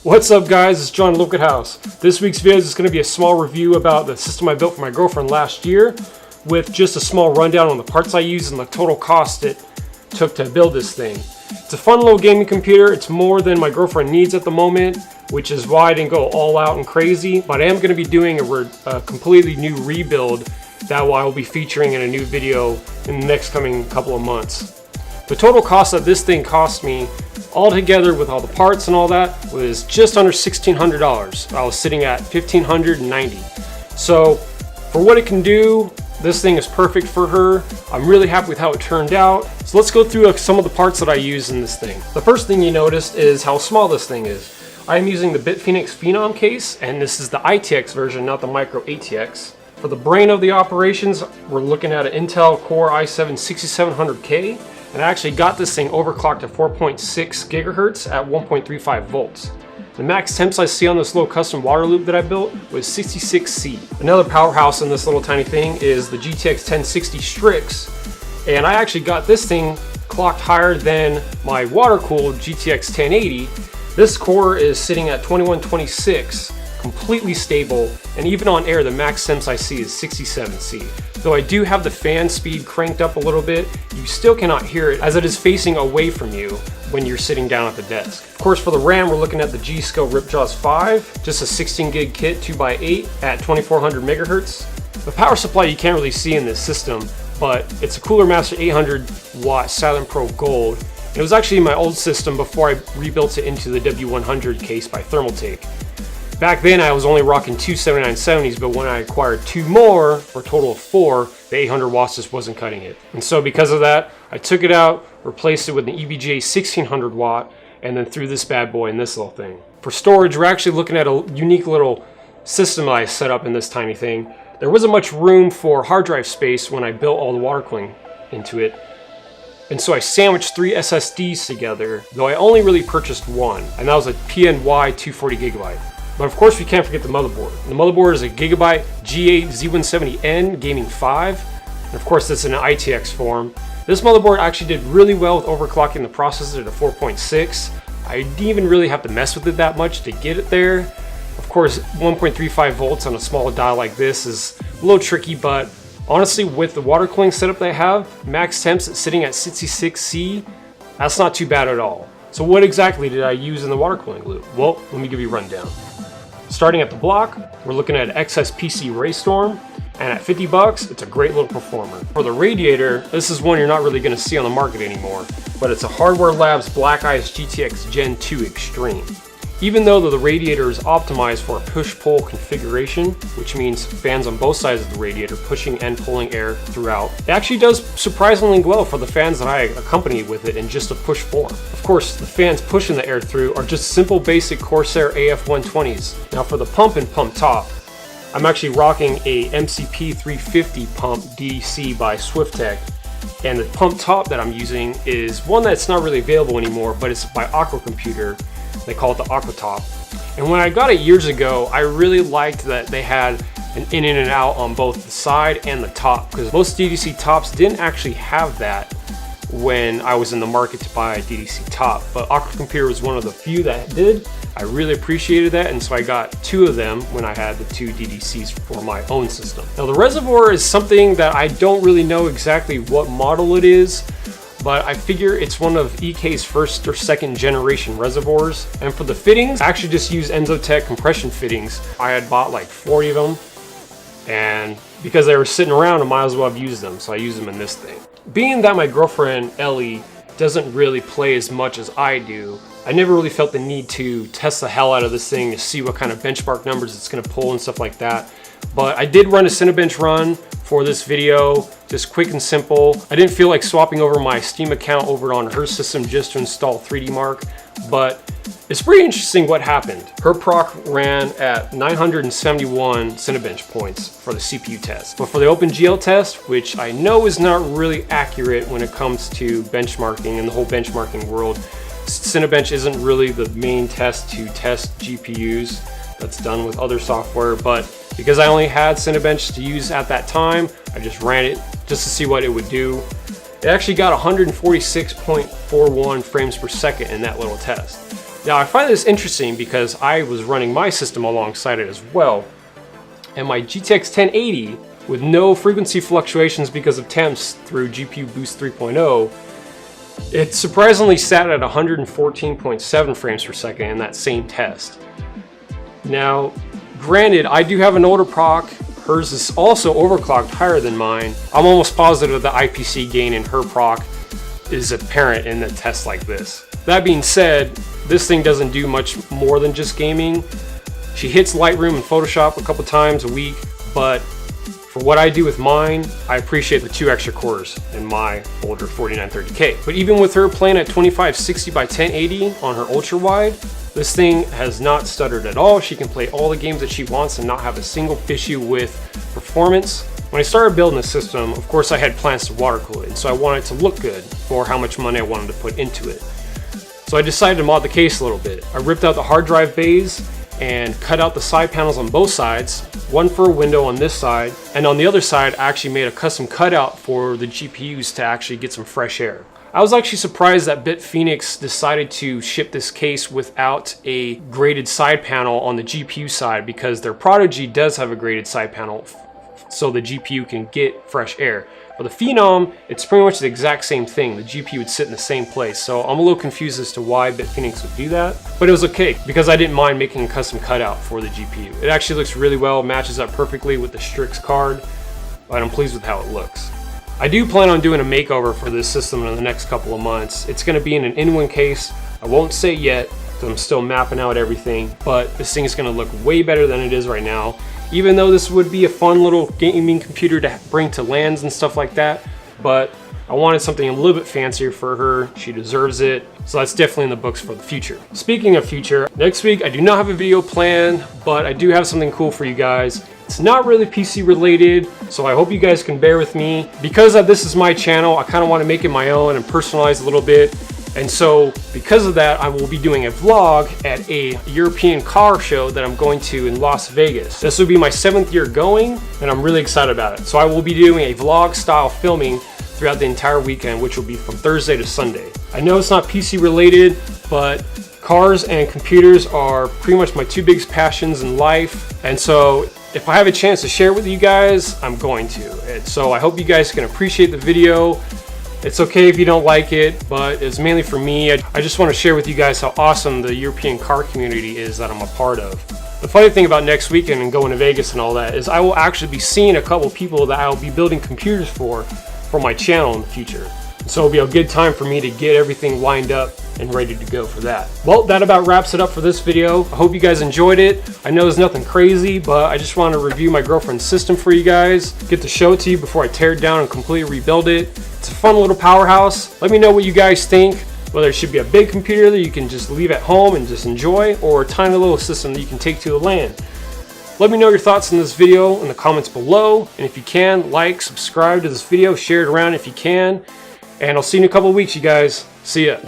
What's up guys, it's John at LiquidHaus. This week's video is going to be a small review about the system I built for my girlfriend last year with just a small rundown on the parts I used and the total cost it took to build this thing. It's a fun little gaming computer. It's more than my girlfriend needs at the moment, which is why I didn't go all out and crazy, but I am going to be doing a completely new rebuild that I will be featuring in a new video in the next coming couple of months. The total cost that this thing cost me all together with all the parts and all that was just under $1,600. I was sitting at $1,590. So for what it can do, this thing is perfect for her. I'm really happy with how it turned out. So let's go through some of the parts that I use in this thing. The first thing you noticed is how small this thing is. I'm using the Bitfenix Phenom case, and this is the ITX version, not the micro ATX. For the brain of the operations, we're looking at an Intel Core i7 6700K. And I actually got this thing overclocked to 4.6 gigahertz at 1.35 volts. The max temps I see on this little custom water loop that I built was 66C. Another powerhouse in this little tiny thing is the GTX 1060 Strix. And I actually got this thing clocked higher than my water-cooled GTX 1080. This core is sitting at 2126, completely stable, and even on air the max temps I see is 67C. Though I do have the fan speed cranked up a little bit, you still cannot hear it as it is facing away from you when you're sitting down at the desk. Of course, for the RAM, we're looking at the G-Skill Ripjaws 5, just a 16 gig kit 2x8 at 2400 megahertz. The power supply you can't really see in this system, but it's a Cooler Master 800 watt Silent Pro Gold. It was actually in my old system before I rebuilt it into the W100 case by Thermaltake. Back then I was only rocking two 7970s, but when I acquired two more, for a total of four, the 800 watts just wasn't cutting it. And so because of that, I took it out, replaced it with an EVGA 1600 watt, and then threw this bad boy in this little thing. For storage, we're actually looking at a unique little system I set up in this tiny thing. There wasn't much room for hard drive space when I built all the water cooling into it. And so I sandwiched three SSDs together, though I only really purchased one, and that was a PNY 240 gigabyte. But of course we can't forget the motherboard. The motherboard is a Gigabyte G8 Z170N Gaming 5, and of course it's in an ITX form. This motherboard actually did really well with overclocking the processor to 4.6. I didn't even really have to mess with it that much to get it there. Of course 1.35 volts on a small dial like this is a little tricky, but honestly with the water cooling setup that I have, max temps sitting at 66C, that's not too bad at all. So what exactly did I use in the water cooling loop? Well, let me give you a rundown. Starting at the block, we're looking at XSPC Raystorm, and at 50 bucks, it's a great little performer. For the radiator, this is one you're not really gonna see on the market anymore, but it's a Hardware Labs Black Ice GTX Gen 2 Extreme. Even though the radiator is optimized for a push-pull configuration, which means fans on both sides of the radiator pushing and pulling air throughout, it actually does surprisingly well for the fans that I accompany with it in just a push form. Of course, the fans pushing the air through are just simple basic Corsair AF120s. Now for the pump and pump top, I'm actually rocking a MCP 350 pump DC by Swiftech. And the pump top that I'm using is one that's not really available anymore, but it's by Aqua Computer. They call it the Aqua Top. And when I got it years ago, I really liked that they had an in and out on both the side and the top, because most DDC tops didn't actually have that when I was in the market to buy a DDC top. But Aqua Computer was one of the few that did. I really appreciated that, and so I got two of them when I had the two DDCs for my own system. Now the reservoir is something that I don't really know exactly what model it is, but I figure it's one of EK's first or second generation reservoirs. And for the fittings, I actually just use Enzotech compression fittings. I had bought like 40 of them, and because they were sitting around, I might as well have used them, so I use them in this thing. Being that my girlfriend, Ellie, doesn't really play as much as I do, I never really felt the need to test the hell out of this thing to see what kind of benchmark numbers it's gonna pull and stuff like that. But I did run a Cinebench run for this video, just quick and simple. I didn't feel like swapping over my Steam account over on her system just to install 3D Mark, but it's pretty interesting what happened. Her proc ran at 971 Cinebench points for the CPU test. But for the OpenGL test, which I know is not really accurate when it comes to benchmarking and the whole benchmarking world, Cinebench isn't really the main test to test GPUs. That's done with other software, but because I only had Cinebench to use at that time, I just ran it just to see what it would do. It actually got 146.41 frames per second in that little test. Now I find this interesting because I was running my system alongside it as well, and my GTX 1080 with no frequency fluctuations because of temps through GPU Boost 3.0, it surprisingly sat at 114.7 frames per second in that same test. Now, granted, I do have an older proc. Hers is also overclocked higher than mine. I'm almost positive the IPC gain in her proc is apparent in a test like this. That being said, this thing doesn't do much more than just gaming. She hits Lightroom and Photoshop a couple times a week, but for what I do with mine, I appreciate the 2 extra cores in my older 4930K. But even with her playing at 2560 by 1080 on her ultra wide, this thing has not stuttered at all. She can play all the games that she wants and not have a single issue with performance. When I started building the system, of course I had plans to water cool it, so I wanted it to look good for how much money I wanted to put into it. So I decided to mod the case a little bit. I ripped out the hard drive bays and cut out the side panels on both sides, one for a window on this side, and on the other side I actually made a custom cutout for the GPUs to actually get some fresh air. I was actually surprised that Bitfenix decided to ship this case without a graded side panel on the GPU side, because their Prodigy does have a graded side panel so the GPU can get fresh air. But the Phenom, it's pretty much the exact same thing. The GPU would sit in the same place. So I'm a little confused as to why Bitfenix would do that. But it was okay, because I didn't mind making a custom cutout for the GPU. It actually looks really well, matches up perfectly with the Strix card, and I'm pleased with how it looks. I do plan on doing a makeover for this system in the next couple of months. It's going to be in an in-wing case. I won't say yet, because I'm still mapping out everything, but this thing is going to look way better than it is right now. Even though this would be a fun little gaming computer to bring to LANs and stuff like that, but I wanted something a little bit fancier for her. She deserves it. So that's definitely in the books for the future. Speaking of future, next week I do not have a video planned, but I do have something cool for you guys. It's not really PC related, so I hope you guys can bear with me. Because this is my channel, I kind of want to make it my own and personalize a little bit. And so because of that, I will be doing a vlog at a European car show that I'm going to in Las Vegas. This will be my 7th year going, and I'm really excited about it. So I will be doing a vlog style filming throughout the entire weekend, which will be from Thursday to Sunday. I know it's not PC related, but cars and computers are pretty much my 2 biggest passions in life. And so if I have a chance to share it with you guys, I'm going to. And so I hope you guys can appreciate the video. It's okay if you don't like it, but it's mainly for me. I just want to share with you guys how awesome the European car community is that I'm a part of. The funny thing about next weekend and going to Vegas and all that is I will actually be seeing a couple people that I'll be building computers for my channel in the future. So it'll be a good time for me to get everything lined up and ready to go for that. Well, that about wraps it up for this video. I hope you guys enjoyed it. I know it's nothing crazy, but I just want to review my girlfriend's system for you guys, get to show it to you before I tear it down and completely rebuild it. It's a fun little powerhouse. Let me know what you guys think, whether it should be a big computer that you can just leave at home and just enjoy, or a tiny little system that you can take to the LAN. Let me know your thoughts on this video in the comments below, and if you can, like, subscribe to this video, share it around if you can, and I'll see you in a couple of weeks, you guys. See ya.